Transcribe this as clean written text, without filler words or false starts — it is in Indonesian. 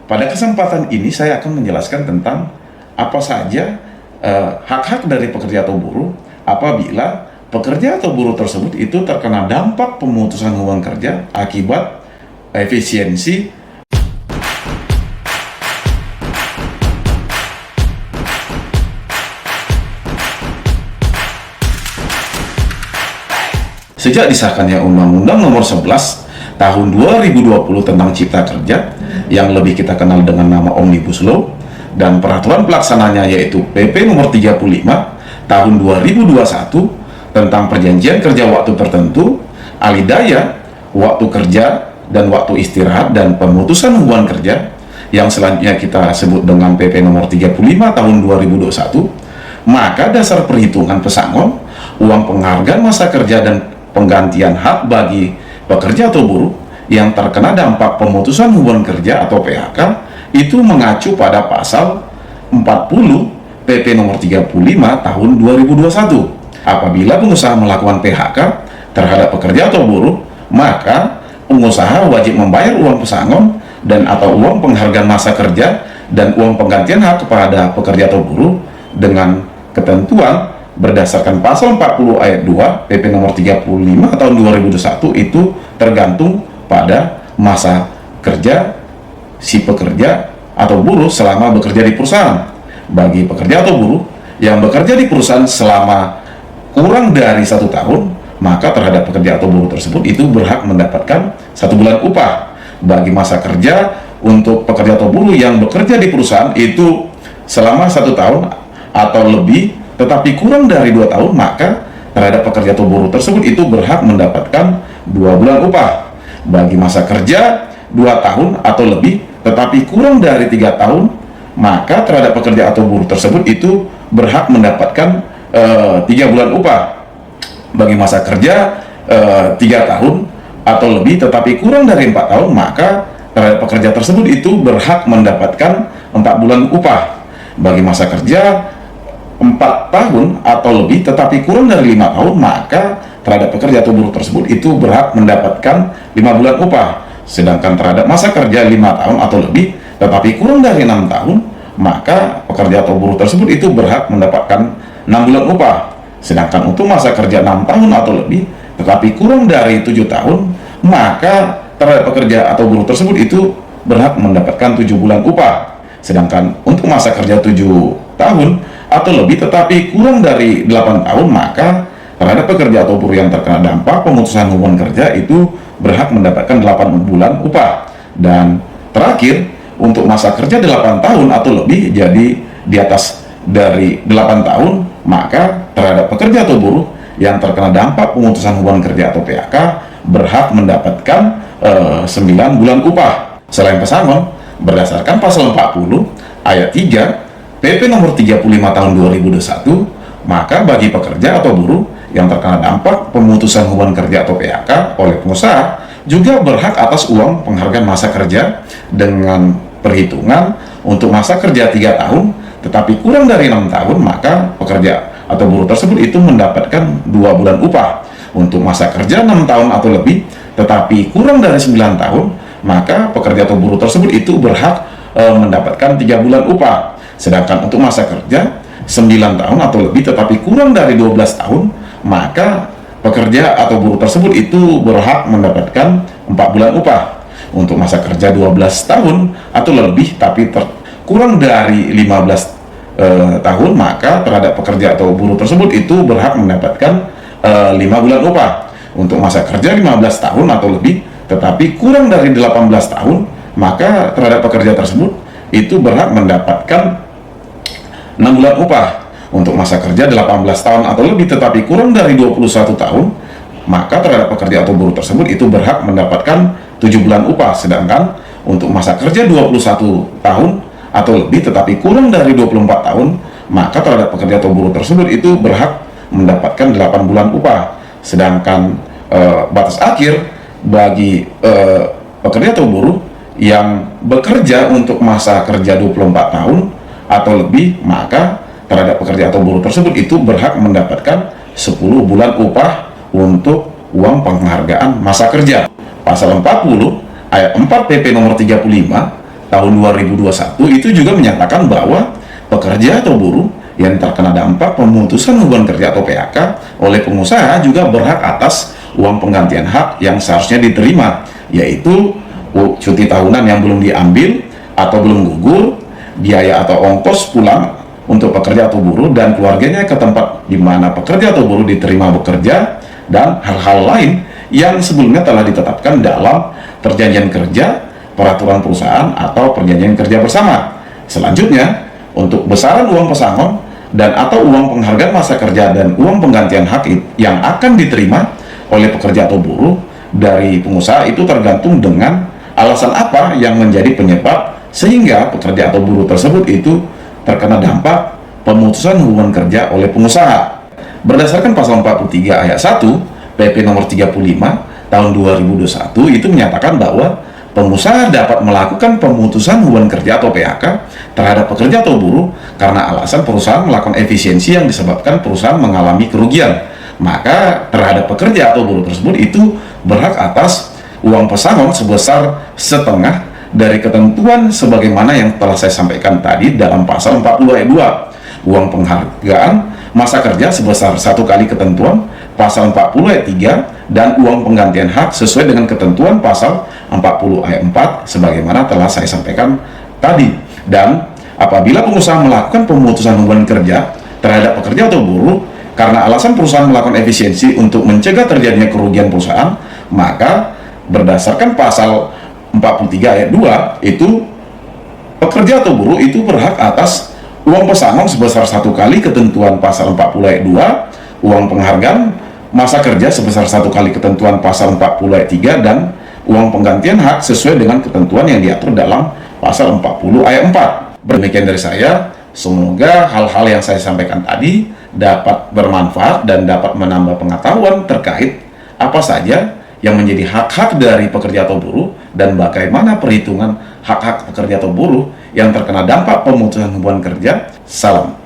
Pada kesempatan ini saya akan menjelaskan tentang apa saja hak-hak dari pekerja atau buruh apabila pekerja atau buruh tersebut itu terkena dampak pemutusan hubungan kerja akibat efisiensi sejak disahkannya Undang-Undang Nomor 11 Tahun 2020 tentang Cipta Kerja yang lebih kita kenal dengan nama Omnibus Law, dan peraturan pelaksananya yaitu PP Nomor 35 Tahun 2021 tentang Perjanjian Kerja Waktu Tertentu, alih daya, waktu kerja dan waktu istirahat dan pemutusan hubungan kerja yang selanjutnya kita sebut dengan PP Nomor 35 Tahun 2021, maka dasar perhitungan pesangon, uang penghargaan masa kerja dan penggantian hak bagi pekerja atau buruh yang terkena dampak pemutusan hubungan kerja atau PHK itu mengacu pada pasal 40 PP Nomor 35 Tahun 2021. Apabila pengusaha melakukan PHK terhadap pekerja atau buruh, maka pengusaha wajib membayar uang pesangon dan atau uang penghargaan masa kerja dan uang penggantian hak kepada pekerja atau buruh dengan ketentuan berdasarkan pasal 40 ayat 2 PP Nomor 35 Tahun 2021 itu tergantung pada masa kerja si pekerja atau buruh selama bekerja di perusahaan. Bagi pekerja atau buruh yang bekerja di perusahaan selama kurang dari 1 tahun, maka terhadap pekerja atau buruh tersebut itu berhak mendapatkan 1 bulan upah. Bagi masa kerja untuk pekerja atau buruh yang bekerja di perusahaan itu selama 1 tahun atau lebih tetapi kurang dari 2 tahun, maka terhadap pekerja atau buruh tersebut itu berhak mendapatkan 2 bulan upah. Bagi masa kerja 2 tahun atau lebih tetapi kurang dari 3 tahun, maka terhadap pekerja atau buruh tersebut itu berhak mendapatkan 3 bulan upah. Bagi masa kerja 3 tahun atau lebih tetapi kurang dari 4 tahun, maka terhadap pekerja tersebut itu berhak mendapatkan 4 bulan upah. Bagi masa kerja 4 tahun atau lebih tetapi kurang dari 5 tahun, maka terhadap pekerja atau buruh tersebut itu berhak mendapatkan 5 bulan upah. Sedangkan terhadap masa kerja 5 tahun atau lebih tetapi kurang dari 6 tahun, maka pekerja atau buruh tersebut itu berhak mendapatkan 6 bulan upah. Sedangkan untuk masa kerja 6 tahun atau lebih tetapi kurang dari 7 tahun, maka terhadap pekerja atau buruh tersebut itu berhak mendapatkan 7 bulan upah. Sedangkan untuk masa kerja 7 tahun atau lebih tetapi kurang dari 8 tahun, maka terhadap pekerja atau buruh yang terkena dampak pemutusan hubungan kerja itu berhak mendapatkan 8 bulan upah. Dan terakhir, untuk masa kerja 8 tahun atau lebih, jadi di atas dari 8 tahun, maka terhadap pekerja atau buruh yang terkena dampak pemutusan hubungan kerja atau PHK berhak mendapatkan 9 bulan upah. Selain pesangon, berdasarkan pasal 40 ayat 3 PP Nomor 35 Tahun 2021, maka bagi pekerja atau buruh yang terkena dampak pemutusan hubungan kerja atau PHK oleh pengusaha juga berhak atas uang penghargaan masa kerja dengan perhitungan untuk masa kerja 3 tahun tetapi kurang dari 6 tahun, maka pekerja atau buruh tersebut itu mendapatkan 2 bulan upah. Untuk masa kerja 6 tahun atau lebih tetapi kurang dari 9 tahun, maka pekerja atau buruh tersebut itu berhak mendapatkan 3 bulan upah. Sedangkan untuk masa kerja 9 tahun atau lebih tetapi kurang dari 12 tahun, maka pekerja atau buruh tersebut itu berhak mendapatkan 4 bulan upah. Untuk masa kerja 12 tahun atau lebih tapi kurang dari 15 tahun, maka terhadap pekerja atau buruh tersebut itu berhak mendapatkan 5 bulan upah. Untuk masa kerja 15 tahun atau lebih tetapi kurang dari 18 tahun, maka terhadap pekerja tersebut itu berhak mendapatkan 6 bulan upah. Untuk masa kerja 18 tahun atau lebih tetapi kurang dari 21 tahun, maka terhadap pekerja atau buruh tersebut itu berhak mendapatkan 7 bulan upah. Sedangkan untuk masa kerja 21 tahun atau lebih tetapi kurang dari 24 tahun, maka terhadap pekerja atau buruh tersebut itu berhak mendapatkan 8 bulan upah. Sedangkan batas akhir bagi pekerja atau buruh yang bekerja untuk masa kerja 24 tahun atau lebih, maka terhadap pekerja atau buruh tersebut itu berhak mendapatkan 10 bulan upah untuk uang penghargaan masa kerja. Pasal 40 ayat 4 PP Nomor 35 tahun 2021 itu juga menyatakan bahwa pekerja atau buruh yang terkena dampak pemutusan hubungan kerja atau PHK oleh pengusaha juga berhak atas uang penggantian hak yang seharusnya diterima, yaitu cuti tahunan yang belum diambil atau belum gugur, biaya atau ongkos pulang untuk pekerja atau buruh dan keluarganya ke tempat di mana pekerja atau buruh diterima bekerja, dan hal-hal lain yang sebelumnya telah ditetapkan dalam perjanjian kerja, peraturan perusahaan, atau perjanjian kerja bersama. Selanjutnya, untuk besaran uang pesangon dan atau uang penghargaan masa kerja dan uang penggantian hak yang akan diterima oleh pekerja atau buruh dari pengusaha itu tergantung dengan alasan apa yang menjadi penyebab sehingga pekerja atau buruh tersebut itu terkena dampak pemutusan hubungan kerja oleh pengusaha. Berdasarkan pasal 43 ayat 1 PP nomor 35 tahun 2021 itu menyatakan bahwa pengusaha dapat melakukan pemutusan hubungan kerja atau PHK terhadap pekerja atau buruh karena alasan perusahaan melakukan efisiensi yang disebabkan perusahaan mengalami kerugian. Maka terhadap pekerja atau buruh tersebut itu berhak atas uang pesangon sebesar setengah dari ketentuan sebagaimana yang telah saya sampaikan tadi dalam pasal 40 ayat 2. Uang penghargaan masa kerja sebesar 1 kali ketentuan pasal 40 ayat 3 dan uang penggantian hak sesuai dengan ketentuan pasal 40 ayat 4 sebagaimana telah saya sampaikan tadi. Dan apabila pengusaha melakukan pemutusan hubungan kerja terhadap pekerja atau buruh karena alasan perusahaan melakukan efisiensi untuk mencegah terjadinya kerugian perusahaan, maka berdasarkan pasal 43 ayat 2 itu pekerja atau buruh itu berhak atas uang pesangon sebesar 1 kali ketentuan pasal 40 ayat 2, uang penghargaan masa kerja sebesar 1 kali ketentuan pasal 40 ayat 3, dan uang penggantian hak sesuai dengan ketentuan yang diatur dalam pasal 40 ayat 4. Demikian dari saya, semoga hal-hal yang saya sampaikan tadi dapat bermanfaat dan dapat menambah pengetahuan terkait apa saja yang menjadi hak-hak dari pekerja atau buruh dan bagaimana perhitungan hak-hak pekerja atau buruh yang terkena dampak pemutusan hubungan kerja. Salam.